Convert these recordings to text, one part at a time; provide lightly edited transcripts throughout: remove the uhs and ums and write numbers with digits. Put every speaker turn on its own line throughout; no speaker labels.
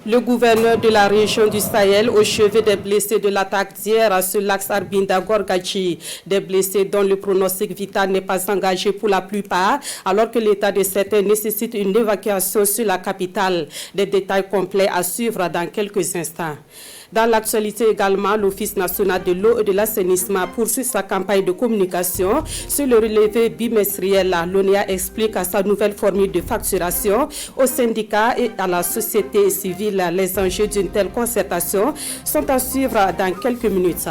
Le gouverneur de la région du Sahel, au chevet des blessés de l'attaque d'hier sur l'axe Arbinda-Gorgachi, des blessés dont le pronostic vital n'est pas engagé pour la plupart, alors que l'état de certains nécessite une évacuation sur la capitale. Des détails complets à suivre dans quelques instants. Dans l'actualité également, l'Office national de l'eau et de l'assainissement poursuit sa campagne de communication sur le relevé bimestriel. L'ONEA explique à sa nouvelle formule de facturation aux syndicats et à la société civile. Les enjeux d'une telle concertation sont à suivre dans quelques minutes.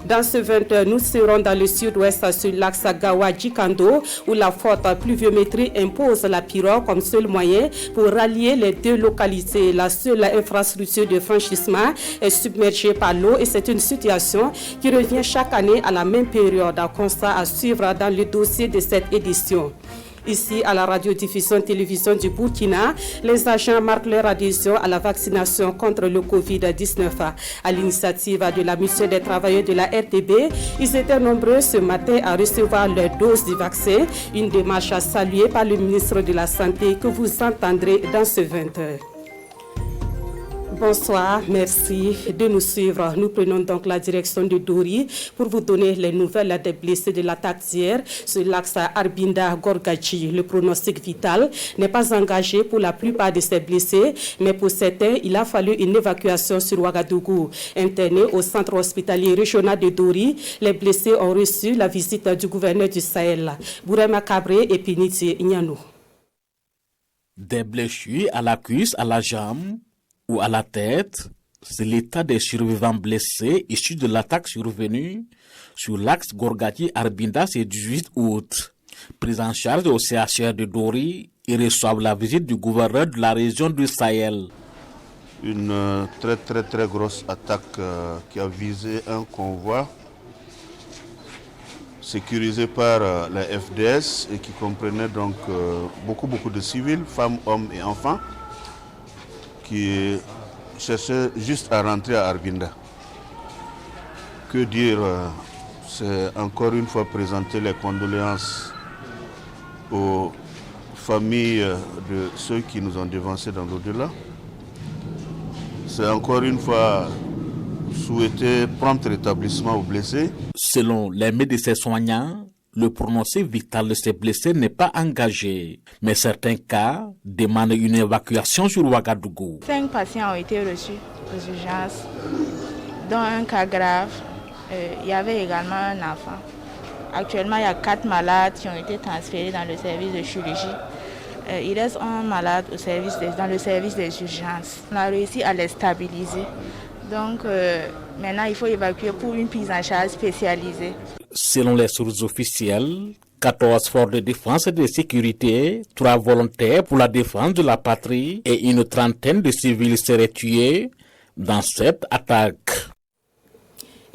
Dans ce 20, nous serons dans le sud-ouest sur l'axe Gawa-Djikando où la forte pluviométrie impose la pirogue comme seul moyen pour rallier les deux localités. La seule infrastructure de franchissement est submergée par l'eau et c'est une situation qui revient chaque année à la même période. Un constat à suivre dans le dossier de cette édition. Ici, à la radiodiffusion télévision du Burkina, les agents marquent leur adhésion à la vaccination contre le Covid-19. À l'initiative de la mission des travailleurs de la RTB, ils étaient nombreux ce matin à recevoir leur dose du vaccin, une démarche saluée par le ministre de la Santé que vous entendrez dans ce 20h. Bonsoir, merci de nous suivre. Nous prenons donc la direction de Dori pour vous donner les nouvelles des blessés de l'attaque d'hier sur l'axe Arbinda-Gorgachi. Le pronostic vital n'est pas engagé pour la plupart de ces blessés, mais pour certains, il a fallu une évacuation sur Ouagadougou. Internés au centre hospitalier régional de Dori, les blessés ont reçu la visite du gouverneur du Sahel, Bourema Cabré et Piniti Ignanou.
Des blessures à la cuisse, à la jambe ou à la tête, c'est l'état des survivants blessés issus de l'attaque survenue sur l'axe Gorgachi-Arbinda ce 18 août. Pris en charge au CHR de Dori, ils reçoivent la visite du gouverneur de la région du Sahel.
Une très grosse attaque qui a visé un convoi sécurisé par la FDS et qui comprenait donc beaucoup de civils, femmes, hommes et enfants, qui cherchait juste à rentrer à Arbinda. Que dire, c'est encore une fois présenter les condoléances aux familles de ceux qui nous ont dévancés dans l'au-delà. C'est encore une fois souhaiter prompt rétablissement aux blessés.
Selon les médecins soignants, le pronostic vital de ces blessés n'est pas engagé, mais certains cas demandent une évacuation sur Ouagadougou.
5 patients ont été reçus aux urgences, dont un cas grave. Il y avait également un enfant. Actuellement, il y a 4 malades qui ont été transférés dans le service de chirurgie. Il reste un malade dans le service des urgences. On a réussi à les stabiliser. Donc maintenant, il faut évacuer pour une prise en charge spécialisée.
Selon les sources officielles, 14 forces de défense et de sécurité, 3 volontaires pour la défense de la patrie et une trentaine de civils seraient tués dans cette attaque.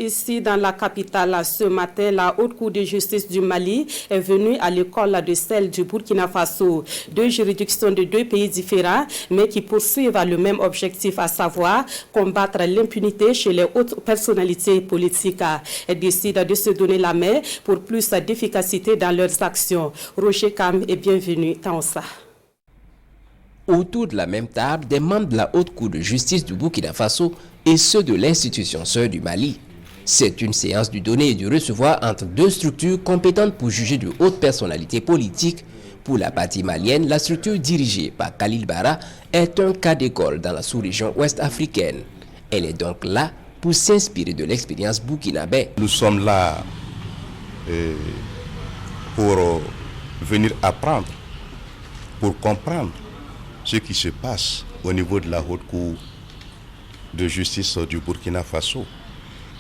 Ici, dans la capitale, ce matin, la Haute Cour de justice du Mali est venue à l'école de celle du Burkina Faso. 2 juridictions de 2 pays différents, mais qui poursuivent le même objectif, à savoir combattre l'impunité chez les hautes personnalités politiques. Elles décident de se donner la main pour plus d'efficacité dans leurs actions. Roger Kam est bienvenu dans ça.
Autour de la même table, des membres de la Haute Cour de justice du Burkina Faso et ceux de l'institution sœur du Mali. C'est une séance du donner et du recevoir entre 2 structures compétentes pour juger de hautes personnalités politiques. Pour la partie malienne, la structure dirigée par Khalil Bara est un cas d'école dans la sous-région ouest-africaine. Elle est donc là pour s'inspirer de l'expérience burkinabé.
Nous sommes là pour venir apprendre, pour comprendre ce qui se passe au niveau de la Haute Cour de justice du Burkina Faso,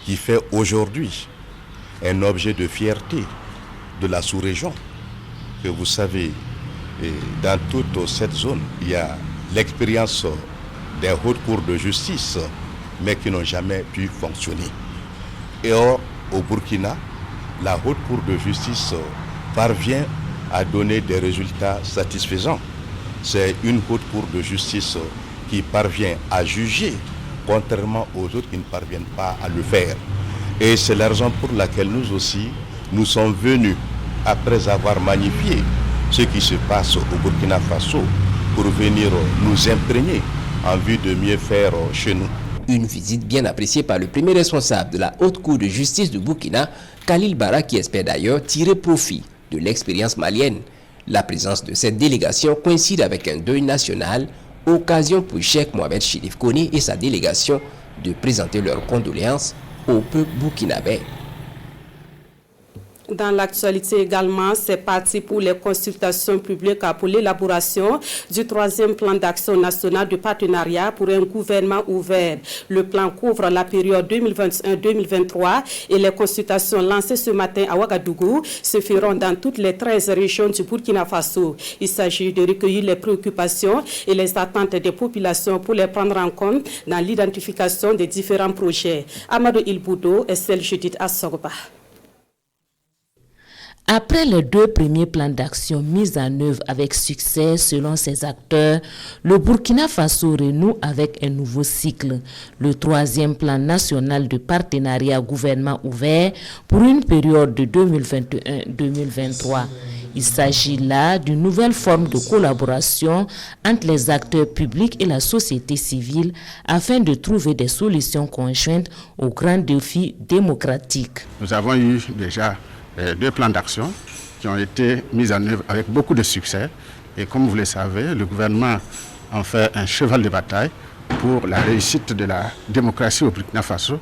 qui fait aujourd'hui un objet de fierté de la sous-région. Que vous savez, dans toute cette zone, il y a l'expérience des hautes cours de justice, mais qui n'ont jamais pu fonctionner. Et or, au Burkina, la haute cour de justice parvient à donner des résultats satisfaisants. C'est une haute cour de justice qui parvient à juger, contrairement aux autres qui ne parviennent pas à le faire. Et c'est la raison pour laquelle nous aussi, nous sommes venus, après avoir magnifié ce qui se passe au Burkina Faso, pour venir nous imprégner en vue de mieux faire chez nous.
Une visite bien appréciée par le premier responsable de la Haute Cour de justice du Burkina, Khalil Bara, qui espère d'ailleurs tirer profit de l'expérience malienne. La présence de cette délégation coïncide avec un deuil national, occasion pour Cheikh Mohamed Chérif Kone et sa délégation de présenter leurs condoléances au peuple burkinabé.
Dans l'actualité également, c'est parti pour les consultations publiques pour l'élaboration du 3e plan d'action national de partenariat pour un gouvernement ouvert. Le plan couvre la période 2021-2023 et les consultations lancées ce matin à Ouagadougou se feront dans toutes les 13 régions du Burkina Faso. Il s'agit de recueillir les préoccupations et les attentes des populations pour les prendre en compte dans l'identification des différents projets. Amadou Ilboudo et celle Judith Assorba.
Après les 2 premiers plans d'action mis en œuvre avec succès selon ses acteurs, le Burkina Faso renoue avec un nouveau cycle, le 3e plan national de partenariat gouvernement ouvert pour une période de 2021-2023. Il s'agit là d'une nouvelle forme de collaboration entre les acteurs publics et la société civile afin de trouver des solutions conjointes aux grands défis démocratiques.
Nous avons eu déjà 2 plans d'action qui ont été mis en œuvre avec beaucoup de succès. Et comme vous le savez, le gouvernement en fait un cheval de bataille pour la réussite de la démocratie au Burkina Faso,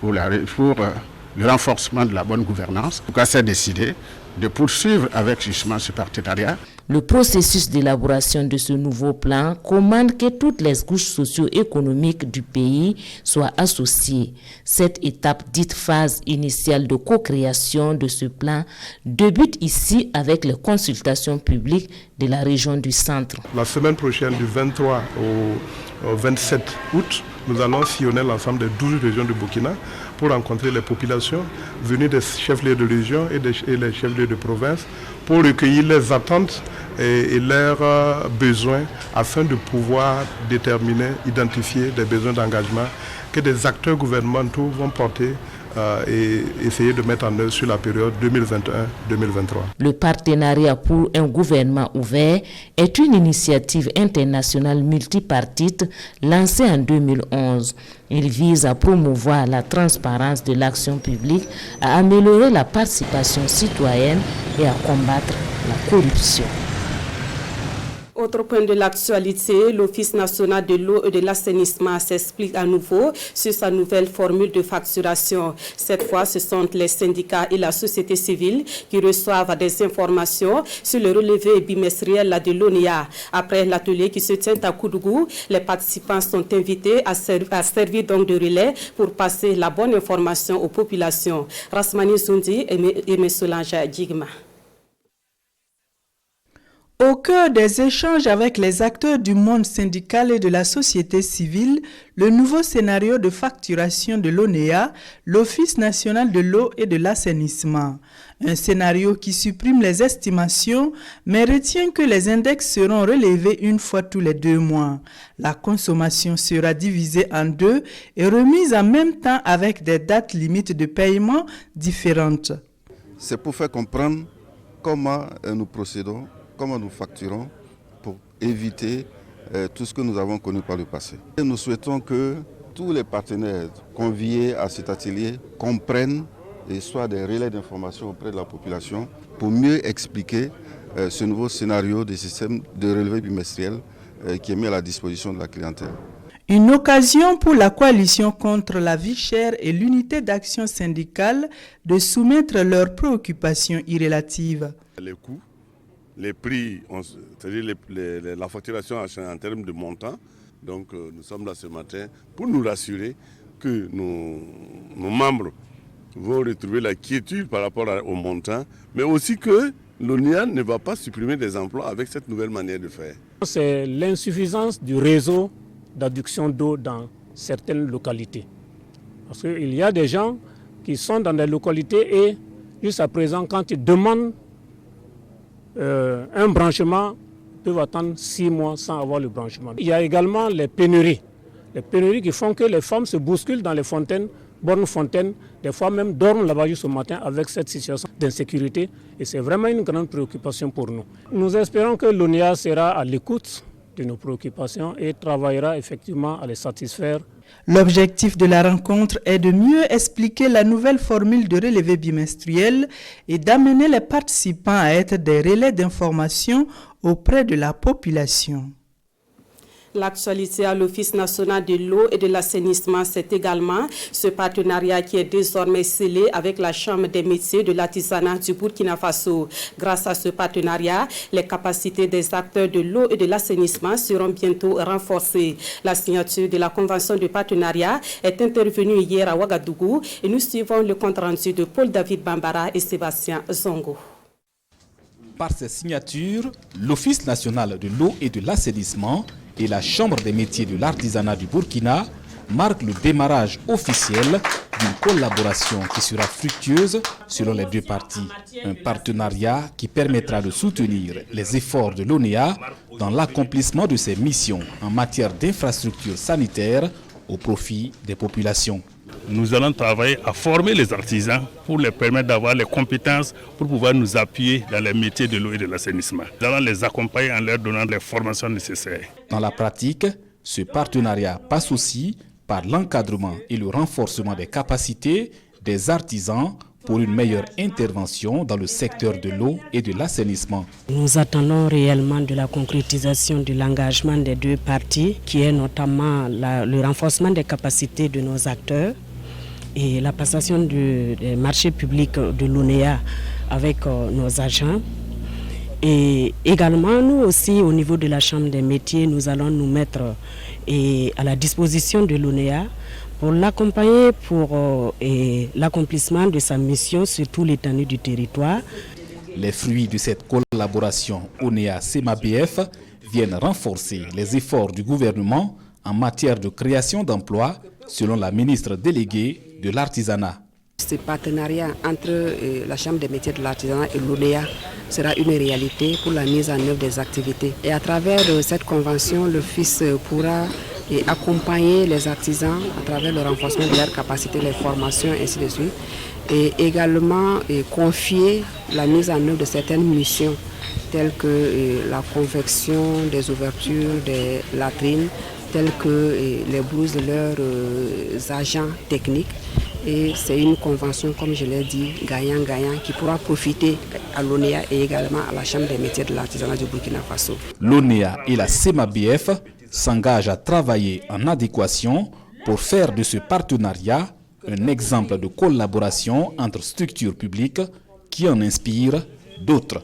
pour le renforcement de la bonne gouvernance. En tout cas, c'est décidé de poursuivre avec justement ce partenariat.
Le processus d'élaboration de ce nouveau plan commande que toutes les couches socio-économiques du pays soient associées. Cette étape dite phase initiale de co-création de ce plan débute ici avec les consultations publiques de la région du centre.
La semaine prochaine, du 23 au 27 août, nous allons sillonner l'ensemble des 12 régions du Burkina pour rencontrer les populations venues des chefs-lieux de région et les chefs-lieux de province pour recueillir les attentes et leurs besoins afin de pouvoir déterminer, identifier des besoins d'engagement que des acteurs gouvernementaux vont porter et essayer de mettre en œuvre sur la période 2021-2023.
Le partenariat pour un gouvernement ouvert est une initiative internationale multipartite lancée en 2011. Il vise à promouvoir la transparence de l'action publique, à améliorer la participation citoyenne et à combattre la corruption.
Autre point de l'actualité, l'Office national de l'eau et de l'assainissement s'explique à nouveau sur sa nouvelle formule de facturation. Cette fois, ce sont les syndicats et la société civile qui reçoivent des informations sur le relevé bimestriel de l'ONEA. Après l'atelier qui se tient à Koudougou, les participants sont invités à servir donc de relais pour passer la bonne information aux populations. Rasmani Zoundi et M. Solange Digma.
Au cœur des échanges avec les acteurs du monde syndical et de la société civile, le nouveau scénario de facturation de l'ONEA, l'Office national de l'eau et de l'assainissement. Un scénario qui supprime les estimations, mais retient que les index seront relevés une fois tous les 2 mois. La consommation sera divisée en 2 et remise en même temps avec des dates limites de paiement différentes.
C'est pour faire comprendre comment nous procédons, comment nous facturons pour éviter tout ce que nous avons connu par le passé. Et nous souhaitons que tous les partenaires conviés à cet atelier comprennent et soient des relais d'information auprès de la population pour mieux expliquer ce nouveau scénario des systèmes de relevé bimestriel qui est mis à la disposition de la clientèle.
Une occasion pour la coalition contre la vie chère et l'unité d'action syndicale de soumettre leurs préoccupations irrélatives.
Les coûts, les prix, c'est-à-dire la facturation en termes de montant. Donc nous sommes là ce matin pour nous rassurer que nos membres vont retrouver la quiétude par rapport au montant, mais aussi que l'ONEA ne va pas supprimer des emplois avec cette nouvelle manière de faire. C'est l'insuffisance du réseau d'adduction d'eau dans certaines localités. Parce qu'il y a des gens qui sont dans des localités et jusqu'à présent, quand ils demandent un branchement, ils peuvent attendre 6 mois sans avoir le branchement. Il y a également les pénuries. Les pénuries qui font que les femmes se bousculent dans les fontaines, bornes fontaines, des fois même dorment là-bas jusqu'au matin avec cette situation d'insécurité. Et c'est vraiment une grande préoccupation pour nous. Nous espérons que l'ONEA sera à l'écoute
de nos préoccupations et travaillera effectivement à les satisfaire.
L'objectif de la rencontre est de mieux expliquer la nouvelle formule de relevé bimestriel et d'amener les participants à être des relais d'information auprès de la population.
L'actualité à l'Office national de l'eau et de l'assainissement, c'est également ce partenariat qui est désormais scellé avec la Chambre des métiers de l'artisanat du Burkina Faso. Grâce à ce partenariat, les capacités des acteurs de l'eau et de l'assainissement seront bientôt renforcées. La signature de la convention de partenariat est intervenue hier à Ouagadougou et nous suivons le compte-rendu de Paul-David Bambara et Sébastien Zongo.
Par ces signatures, l'Office national de l'eau et de l'assainissement et la Chambre des métiers de l'artisanat du Burkina marquent le démarrage officiel d'une collaboration qui sera fructueuse selon les deux parties. Un partenariat qui permettra de soutenir les efforts de l'ONEA dans l'accomplissement de ses missions en matière d'infrastructures sanitaires au profit des populations.
Nous allons travailler à former les artisans pour les permettre d'avoir les compétences pour pouvoir nous appuyer dans les métiers de l'eau et de l'assainissement. Nous allons les accompagner en leur donnant les formations nécessaires.
Dans la pratique, ce partenariat passe aussi par l'encadrement et le renforcement des capacités des artisans pour une meilleure intervention dans le secteur de l'eau et de l'assainissement.
Nous attendons réellement de la concrétisation de l'engagement des deux parties, qui est notamment le renforcement des capacités de nos acteurs et la passation des marchés publics de l'ONEA avec nos agents. Et également, nous aussi, au niveau de la Chambre des métiers, nous allons nous mettre à la disposition de l'ONEA pour l'accompagner pour l'accomplissement de sa mission sur tout l'étendue du territoire.
Les fruits de cette collaboration ONEA-CEMABF viennent renforcer les efforts du gouvernement en matière de création d'emplois, selon la ministre déléguée de l'artisanat.
Ce partenariat entre la Chambre des métiers de l'artisanat et l'ONEA sera une réalité pour la mise en œuvre des activités. Et à travers cette convention, l'Office pourra accompagner les artisans à travers le renforcement de leurs capacités, les formations, ainsi de suite. Et également confier la mise en œuvre de certaines missions telles que la confection des ouvertures des latrines, telles que les blouses de leurs agents techniques. Et c'est une convention, comme je l'ai dit, gagnant-gagnant, qui pourra profiter à l'ONEA et également à la Chambre des métiers de l'artisanat du Burkina Faso.
L'ONEA et la CEMABF s'engagent à travailler en adéquation pour faire de ce partenariat un exemple de collaboration entre structures publiques qui en inspire d'autres.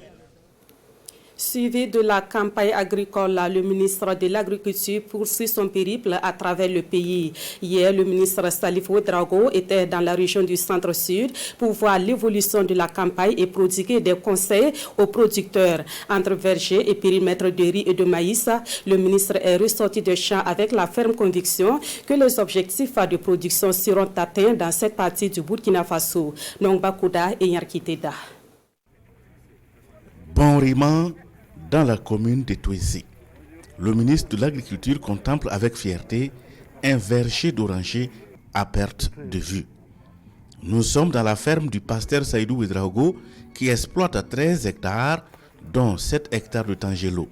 Suivi de la campagne agricole, le ministre de l'Agriculture poursuit son périple à travers le pays. Hier, le ministre Salif Ouedraogo était dans la région du Centre-Sud pour voir l'évolution de la campagne et prodiguer des conseils aux producteurs. Entre vergers et périmètres de riz et de maïs, le ministre est ressorti de champ avec la ferme conviction que les objectifs de production seront atteints dans cette partie du Burkina Faso. Nongba Kouda et Yarkiteda.
Bon riment dans la commune de Touézé. Le ministre de l'Agriculture contemple avec fierté un verger d'orangers à perte de vue. Nous sommes dans la ferme du pasteur Saïdou Ouedraogo qui exploite à 13 hectares, dont 7 hectares de tangelo.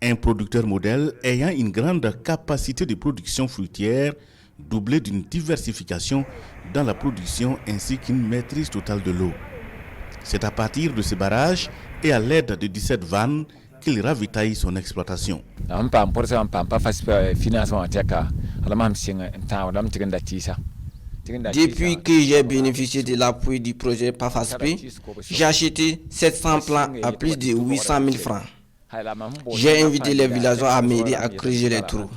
Un producteur modèle ayant une grande capacité de production fruitière, doublée d'une diversification dans la production ainsi qu'une maîtrise totale de l'eau. C'est à partir de ces barrages et à l'aide de 17 vannes qu'il ravitaille son exploitation.
Depuis que j'ai bénéficié de l'appui du projet PAFASP, j'ai acheté 700 plants à plus de 800 000 francs. J'ai invité les villageois à m'aider à creuser les trous.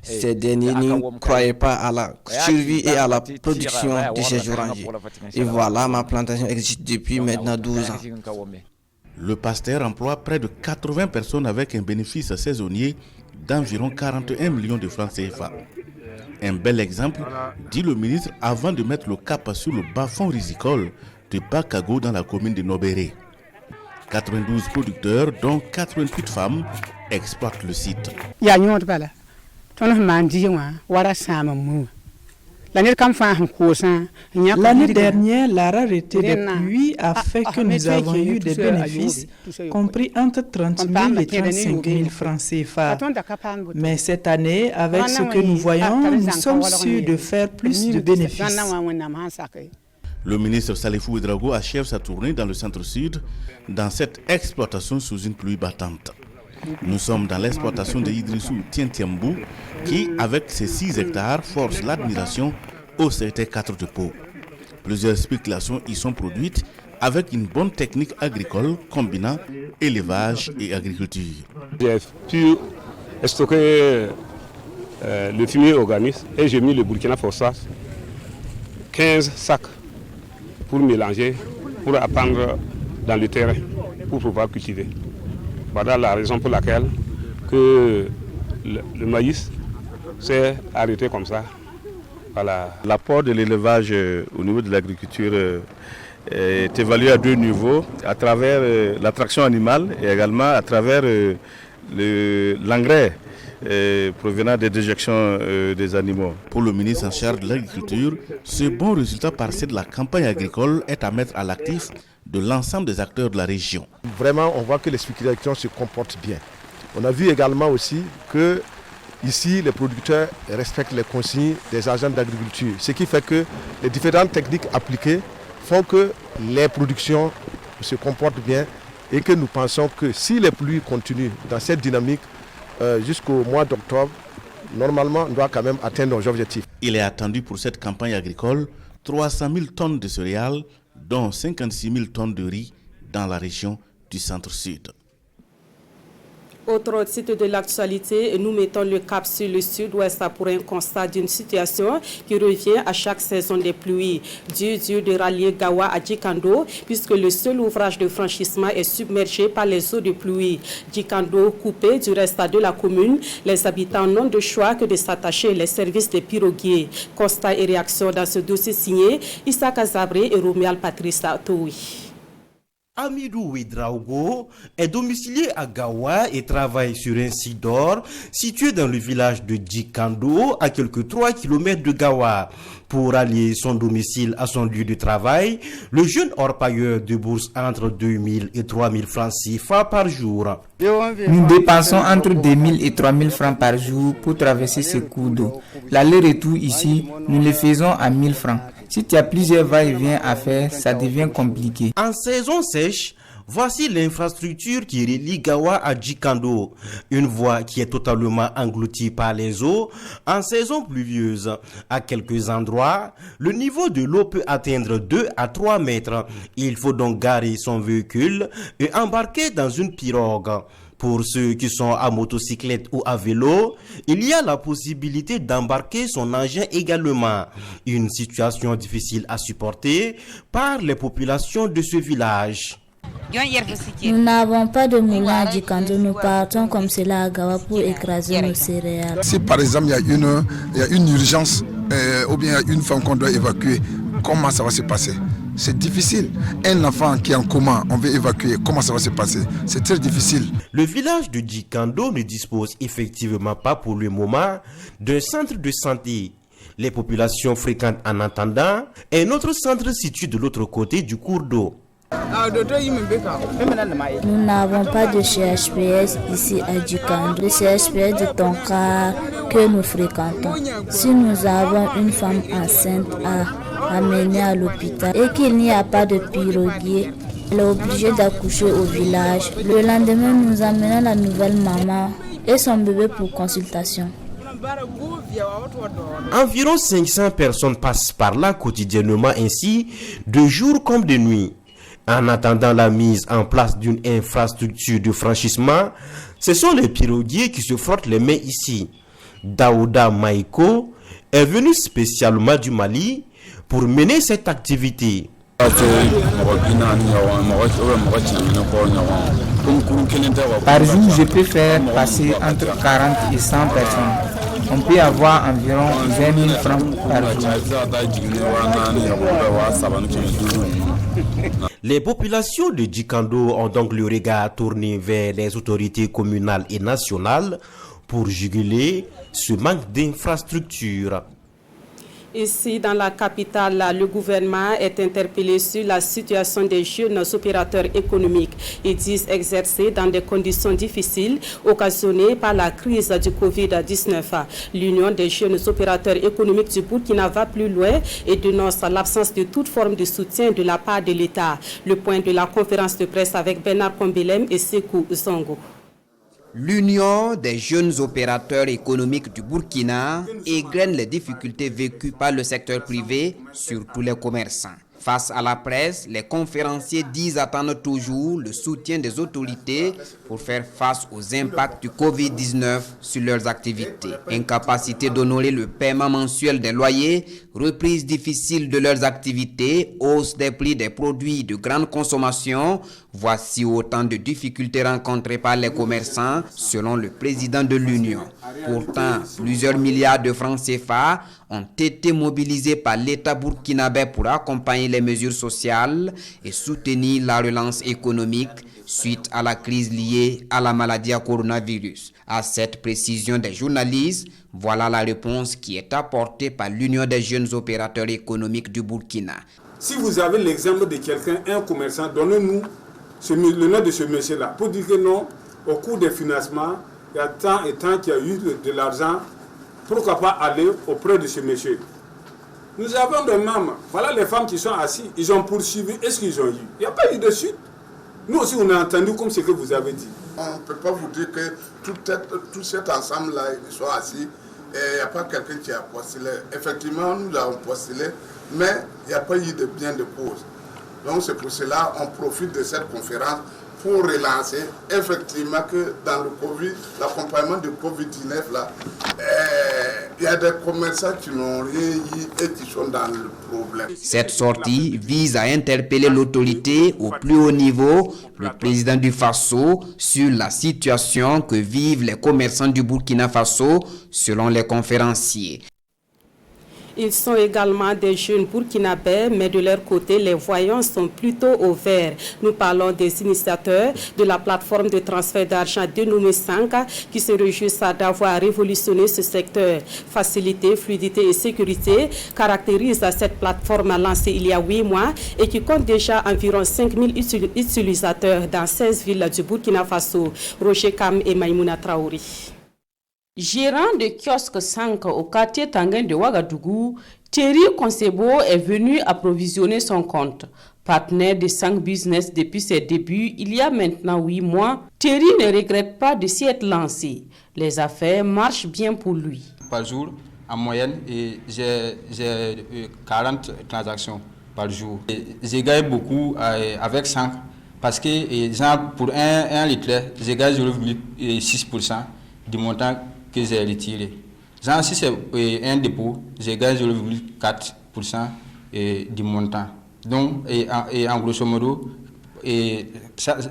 Ces derniers ne croyaient pas à la survie et à la production de ces orangers. Et voilà, ma plantation existe depuis maintenant 12 ans.
Le pasteur emploie près de 80 personnes avec un bénéfice saisonnier d'environ 41 millions de francs CFA. Un bel exemple, dit le ministre avant de mettre le cap sur le bas-fond risicole de Bakago dans la commune de Nobéré. 92 producteurs, dont 88 femmes, exploitent le site.
L'année dernière, la rareté des pluies a fait que nous avons eu des bénéfices compris entre 30 000 et 35 000 francs CFA. Mais cette année, avec ce que nous voyons, nous sommes sûrs de faire plus de bénéfices.
Le ministre Salifou Ouedraogo achève sa tournée dans le centre-sud dans cette exploitation sous une pluie battante. Nous sommes dans l'exploitation de Idrissou Tientiambou qui, avec ses 6 hectares, force l'admiration au CT4 de Pau. Plusieurs spéculations y sont produites avec une bonne technique agricole combinant élevage et agriculture.
J'ai pu stocker le fumier organique et j'ai mis le Burkina Faso 15 sacs pour mélanger, pour apprendre dans le terrain, pour pouvoir cultiver. Voilà la raison pour laquelle que le maïs s'est arrêté comme ça. Voilà.
L'apport de l'élevage au niveau de l'agriculture est évalué à 2 niveaux, à travers l'attraction animale et également à travers l'engrais provenant des déjections des animaux.
Pour le ministre en charge de l'agriculture, ce bon résultat partiel de la campagne agricole est à mettre à l'actif de l'ensemble des acteurs de la région.
Vraiment, on voit que les spéculations se comportent bien. On a vu également aussi que ici, les producteurs respectent les consignes des agents d'agriculture, ce qui fait que les différentes techniques appliquées font que les productions se comportent bien et que nous pensons que si les pluies continuent dans cette dynamique jusqu'au mois d'octobre, normalement, on doit quand même atteindre nos objectifs.
Il est attendu pour cette campagne agricole 300 000 tonnes de céréales, dont 56 000 tonnes de riz dans la région du centre-sud.
Autre titre de l'actualité, nous mettons le cap sur le sud-ouest pour un constat d'une situation qui revient à chaque saison des pluies. Dur de rallier Gawa à Djikando, puisque le seul ouvrage de franchissement est submergé par les eaux de pluie. Djikando coupé du reste de la commune, les habitants n'ont de choix que de s'attacher les services des piroguiers. Constat et réaction dans ce dossier signé Issa Kazabré et Romuald Patrice Toui.
Amidou Ouedraogo est domicilié à Gawa et travaille sur un site d'or situé dans le village de Djikando à quelques 3 km de Gawa. Pour allier son domicile à son lieu de travail, le jeune orpailleur débourse entre 2 000 et 3 000 francs CFA par jour.
Nous dépensons entre 2 000 et 3 000 francs par jour pour traverser ce cours d'eau. L'aller-retour ici, nous le faisons à 1 000 francs. Si tu as plusieurs va-et-vient à faire, ça devient compliqué.
En saison sèche, voici l'infrastructure qui relie Gawa à Djikando. Une voie qui est totalement engloutie par les eaux. En saison pluvieuse, à quelques endroits, le niveau de l'eau peut atteindre 2 à 3 mètres. Il faut donc garer son véhicule et embarquer dans une pirogue. Pour ceux qui sont à motocyclette ou à vélo, il y a la possibilité d'embarquer son engin également. Une situation difficile à supporter par les populations de ce village.
Nous n'avons pas de moulin à Djikando, nous partons comme cela à Gawa pour écraser nos céréales.
Si par exemple il y a une urgence ou bien une femme qu'on doit évacuer, comment ça va se passer? C'est difficile. Un enfant qui est en coma, on veut évacuer, comment ça va se passer? C'est très difficile.
Le village de Djikando ne dispose effectivement pas pour le moment d'un centre de santé. Les populations fréquentent en attendant un autre centre situé de l'autre côté du cours d'eau.
Nous n'avons pas de CHPS ici à Djikando. Le CHPS de Tonkar que nous fréquentons. Si nous avons une femme enceinte à amener à l'hôpital et qu'il n'y a pas de piroguier, elle est obligée d'accoucher au village. Le lendemain, nous amenons la nouvelle maman et son bébé pour consultation.
Environ 500 personnes passent par là quotidiennement ainsi, de jour comme de nuit. En attendant la mise en place d'une infrastructure de franchissement, ce sont les piroguiers qui se frottent les mains ici. Daouda Maïko est venu spécialement du Mali pour mener cette activité.
Par jour, je peux faire passer entre 40 et 100 personnes. On peut avoir environ 20 000 francs par jour.
Les populations de Djikando ont donc le regard tourné vers les autorités communales et nationales pour juguler ce manque d'infrastructures.
Ici, dans la capitale, le gouvernement est interpellé sur la situation des jeunes opérateurs économiques. Ils disent exercer dans des conditions difficiles occasionnées par la crise du Covid-19. L'Union des jeunes opérateurs économiques du Burkina va plus loin et dénonce l'absence de toute forme de soutien de la part de l'État. Le point de la conférence de presse avec Bernard Kombelem et Sekou Zongo.
L'Union des jeunes opérateurs économiques du Burkina égrène les difficultés vécues par le secteur privé, surtout les commerçants. Face à la presse, les conférenciers disent attendre toujours le soutien des autorités pour faire face aux impacts du Covid-19 sur leurs activités. Incapacité d'honorer le paiement mensuel des loyers, reprise difficile de leurs activités, hausse des prix des produits de grande consommation, voici autant de difficultés rencontrées par les commerçants, selon le président de l'Union. Pourtant, plusieurs milliards de francs CFA ont été mobilisés par l'État burkinabé pour accompagner les mesures sociales et soutenir la relance économique suite à la crise liée à la maladie à coronavirus. À cette précision des journalistes, voilà la réponse qui est apportée par l'Union des jeunes opérateurs économiques du Burkina.
Si vous avez l'exemple de quelqu'un, un commerçant, donnez-nous le nom de ce monsieur-là pour dire que non, au cours des financements, il y a tant et tant qui a eu de l'argent. Pourquoi pas aller auprès de ce monsieur? Nous avons des membres. Voilà les femmes qui sont assises. Ils ont poursuivi. Est-ce qu'ils ont eu? Il n'y a pas eu de suite. Nous aussi, on a entendu comme ce que vous avez dit.
On ne peut pas vous dire que tout cet ensemble-là, ils sont assis et il n'y a pas quelqu'un qui a postulé. Effectivement, nous l'avons postulé, mais il n'y a pas eu de bien de cause. Donc c'est pour cela qu'on profite de cette conférence pour relancer effectivement que dans le Covid, l'accompagnement du Covid-19, là, il y a des commerçants qui n'ont rien eu et qui sont dans le problème.
Cette sortie vise à interpeller l'autorité au plus haut niveau, le président du Faso, sur la situation que vivent les commerçants du Burkina Faso, selon les conférenciers.
Ils sont également des jeunes burkinabés, mais de leur côté, les voyants sont plutôt au vert. Nous parlons des initiateurs de la plateforme de transfert d'argent dénommée Sanka, qui se réjouissent d'avoir révolutionné ce secteur. Facilité, fluidité et sécurité caractérisent cette plateforme lancée il y a 8 mois et qui compte déjà environ 5000 utilisateurs dans 16 villes du Burkina Faso. Roger Kam et Maïmouna Traoré.
Gérant de kiosque 5 au quartier Tanguin de Ouagadougou, Thierry Konsebo est venu approvisionner son compte. Partenaire de 5 Business depuis ses débuts, il y a maintenant 8 mois, Thierry ne regrette pas de s'y être lancé. Les affaires marchent bien pour lui.
Par jour, en moyenne, j'ai 40 transactions par jour. Je gagne beaucoup avec 5 parce que pour un litre, je gagne 0,6% du montant que j'ai retiré. Genre, si c'est un dépôt, je gagne 0,4% du montant. Donc, en grosso modo,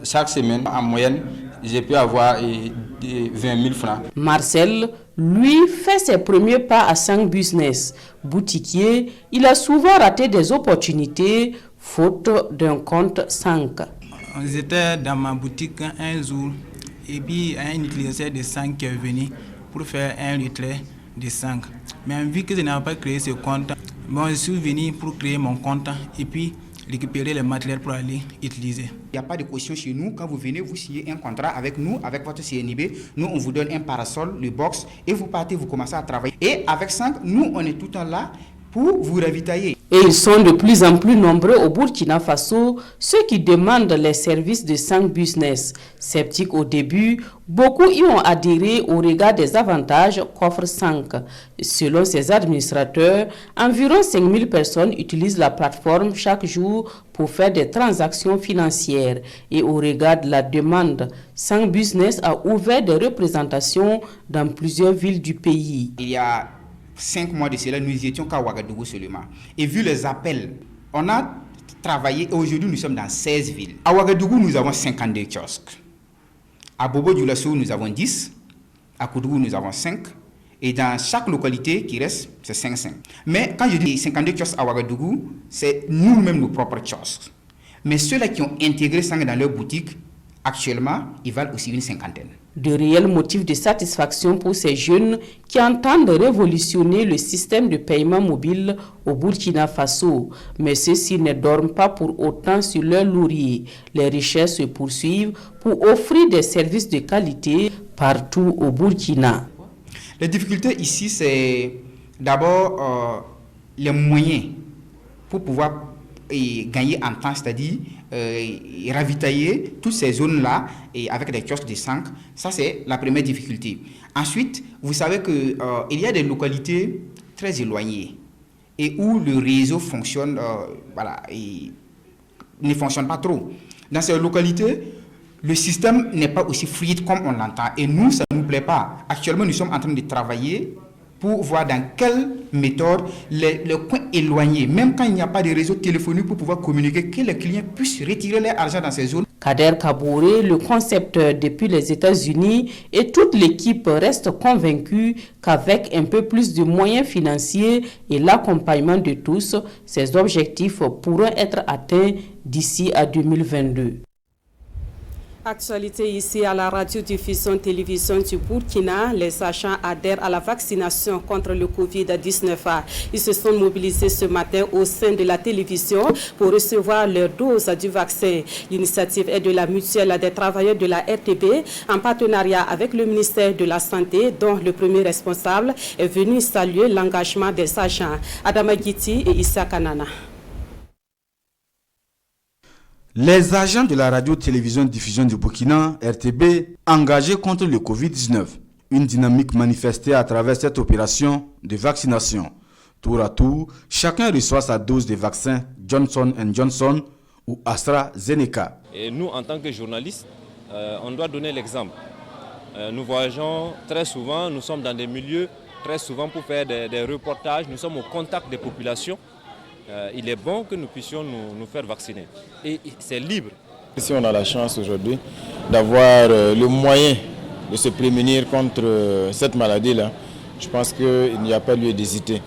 chaque semaine, en moyenne, je peux avoir 20 000 francs.
Marcel, lui, fait ses premiers pas à 5 Business. Boutiquier, il a souvent raté des opportunités faute d'un compte 5.
J'étais dans ma boutique un jour. Et puis, un utilisateur de 5 qui est venu pour faire un retrait de 5. Mais vu que je n'avais pas créé ce compte, bon, je suis venu pour créer mon compte et puis récupérer les matériels pour aller utiliser.
Il n'y a pas de caution chez nous. Quand vous venez, vous signez un contrat avec nous, avec votre CNIB. Nous, on vous donne un parasol, le box, et vous partez, vous commencez à travailler. Et avec 5, nous, on est tout le temps là pour vous ravitailler.
Et ils sont de plus en plus nombreux au Burkina Faso, ceux qui demandent les services de 5 Business. Sceptiques au début, beaucoup y ont adhéré au regard des avantages qu'offre 5. Selon ses administrateurs, environ 5000 personnes utilisent la plateforme chaque jour pour faire des transactions financières. Et au regard de la demande, 5 Business a ouvert des représentations dans plusieurs villes du pays.
Il y a 5 mois de cela, nous étions qu'à Ouagadougou seulement. Et vu les appels, on a travaillé et aujourd'hui nous sommes dans 16 villes. À Ouagadougou, nous avons 52 kiosques. À Bobo-Dioulasso, nous avons 10. À Koudougou, nous avons 5. Et dans chaque localité qui reste, c'est 5-5. Mais quand je dis 52 kiosques à Ouagadougou, c'est nous-mêmes nos propres kiosques. Mais ceux-là qui ont intégré 5 dans leur boutique, Actuellement, ils valent aussi une cinquantaine.
De réels motifs de satisfaction pour ces jeunes qui entendent révolutionner le système de paiement mobile au Burkina Faso. Mais ceux-ci ne dorment pas pour autant sur leur laurier. Les recherches se poursuivent pour offrir des services de qualité partout au Burkina.
Les difficultés ici, c'est d'abord les moyens pour pouvoir gagner en temps, c'est-à-dire ravitailler toutes ces zones-là et avec des kiosques de 5. Ça, c'est la première difficulté. Ensuite, vous savez qu'il y a des localités très éloignées et où le réseau fonctionne, ne fonctionne pas trop. Dans ces localités, le système n'est pas aussi fluide comme on l'entend. Et nous, ça ne nous plaît pas. Actuellement, nous sommes en train de travailler pour voir dans quelle méthode les coins éloignés, même quand il n'y a pas de réseau téléphonique pour pouvoir communiquer, que les clients puissent retirer leur argent dans ces zones.
Kader Kabouré, le concepteur depuis les États-Unis, et toute l'équipe restent convaincus qu'avec un peu plus de moyens financiers et l'accompagnement de tous, ces objectifs pourront être atteints d'ici à 2022.
Actualité ici à la radiodiffusion télévision du Burkina, les agents adhèrent à la vaccination contre le Covid-19. Ils se sont mobilisés ce matin au sein de la télévision pour recevoir leur dose du vaccin. L'initiative est de la mutuelle des travailleurs de la RTB en partenariat avec le ministère de la Santé, dont le premier responsable est venu saluer l'engagement des agents. Adama Guiti et Issa Kanana.
Les agents de la radio-télévision diffusion du Burkina, RTB, engagés contre le Covid-19. Une dynamique manifestée à travers cette opération de vaccination. Tour à tour, chacun reçoit sa dose de vaccin Johnson & Johnson ou AstraZeneca.
Et nous, en tant que journalistes, on doit donner l'exemple. Nous voyageons très souvent, nous sommes dans des milieux très souvent pour faire des reportages, nous sommes au contact des populations. Il est bon que nous puissions nous faire vacciner. Et c'est libre.
Si on a la chance aujourd'hui d'avoir le moyen de se prémunir contre cette maladie-là, je pense qu'il n'y a pas lieu d'hésiter.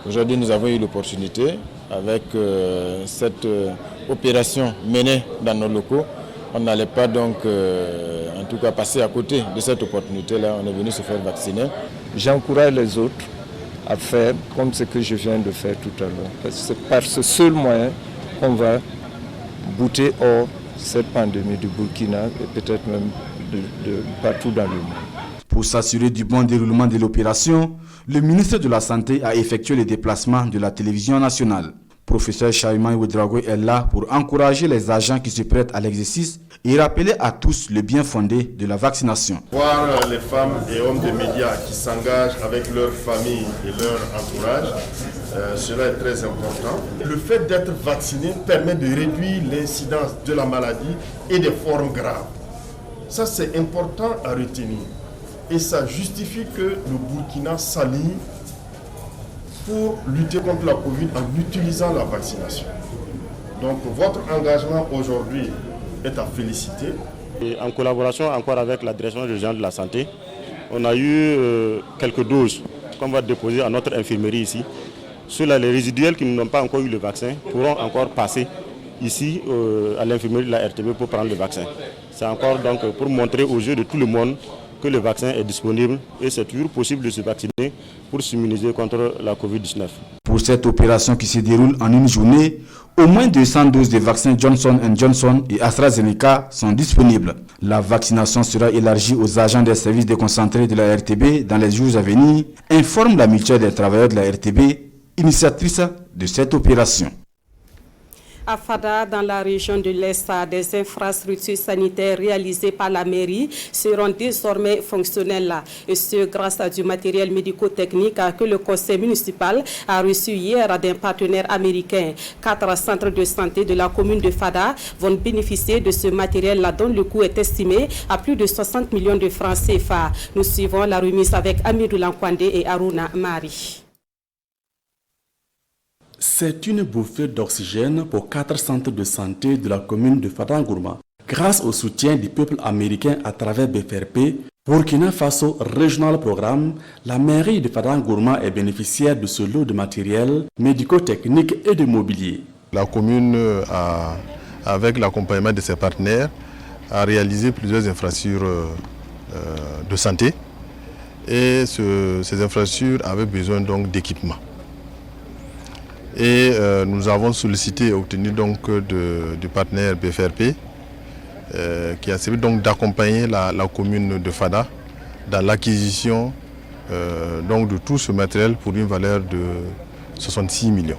Aujourd'hui, nous avons eu l'opportunité, avec cette opération menée dans nos locaux, on n'allait pas donc, en tout cas, passer à côté de cette opportunité-là. On est venu se faire vacciner.
J'encourage les autres à faire comme ce que je viens de faire tout à l'heure. Parce que c'est par ce seul moyen qu'on va bouter hors cette pandémie du Burkina et peut-être même de partout dans le monde.
Pour s'assurer du bon déroulement de l'opération, le ministre de la Santé a effectué le déplacement de la télévision nationale. Professeur Chaïman Ouedraogo est là pour encourager les agents qui se prêtent à l'exercice et rappeler à tous le bien fondé de la vaccination.
Voir les femmes et hommes des médias qui s'engagent avec leur famille et leur entourage, cela est très important. Le fait d'être vacciné permet de réduire l'incidence de la maladie et des formes graves. Ça, c'est important à retenir. Et ça justifie que le Burkina s'aligne pour lutter contre la Covid en utilisant la vaccination. Donc votre engagement aujourd'hui est à féliciter.
Et en collaboration encore avec la direction régionale de la santé, on a eu quelques doses qu'on va déposer à notre infirmerie ici. Ceux-là, les résiduels qui n'ont pas encore eu le vaccin pourront encore passer ici à l'infirmerie de la RTB pour prendre le vaccin. C'est encore donc pour montrer aux yeux de tout le monde que le vaccin est disponible et c'est toujours possible de se vacciner pour s'immuniser contre la Covid-19.
Pour cette opération qui se déroule en une journée, au moins 200 doses de vaccins Johnson & Johnson et AstraZeneca sont disponibles. La vaccination sera élargie aux agents des services déconcentrés de la RTB dans les jours à venir, informe la mutuelle des travailleurs de la RTB, initiatrice de cette opération.
À Fada, dans la région de l'Est, des infrastructures sanitaires réalisées par la mairie seront désormais fonctionnelles. Et ce, grâce à du matériel médico-technique que le conseil municipal a reçu hier d'un partenaire américain. 4 centres de santé de la commune de Fada vont bénéficier de ce matériel dont le coût est estimé à plus de 60 millions de francs CFA. Nous suivons la remise avec Amidou Lankwande et Aruna Mari.
C'est une bouffée d'oxygène pour 4 centres de santé de la commune de Fadangourma. Grâce au soutien du peuple américain à travers BFRP, Burkina Faso Regional Programme, la mairie de Fadangourma est bénéficiaire de ce lot de matériel médico-technique et de mobilier.
La commune, avec l'accompagnement de ses partenaires, à réaliser plusieurs infrastructures de santé. Et ces infrastructures avaient besoin donc d'équipements. Et nous avons sollicité et obtenu donc du partenaire BFRP qui a servi donc d'accompagner la commune de Fada dans l'acquisition donc de tout ce matériel pour une valeur de 66 millions.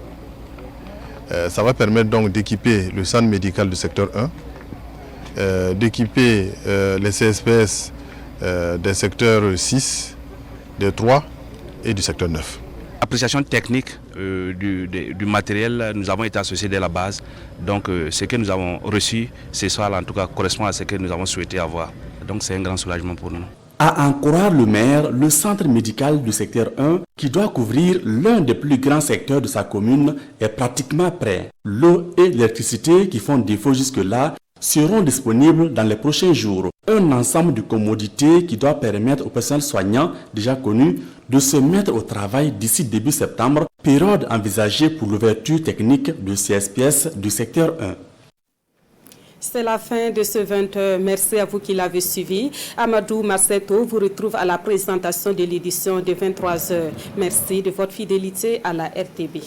Ça va permettre donc d'équiper le centre médical du secteur 1, d'équiper les CSPS des secteurs 6, des 3 et du secteur 9.
Appréciation technique du matériel, nous avons été associés dès la base. Donc ce que nous avons reçu ce soir, en tout cas, correspond à ce que nous avons souhaité avoir. Donc c'est un grand soulagement pour nous.
À en croire le maire, le centre médical du secteur 1, qui doit couvrir l'un des plus grands secteurs de sa commune, est pratiquement prêt. L'eau et l'électricité qui font défaut jusque-là seront disponibles dans les prochains jours. Un ensemble de commodités qui doit permettre aux personnels soignants déjà connus de se mettre au travail d'ici début septembre, période envisagée pour l'ouverture technique du CSPS du secteur 1.
C'est la fin de ce 20h. Merci à vous qui l'avez suivi. Amadou Masseto vous retrouve à la présentation de l'édition de 23h. Merci de votre fidélité à la RTB.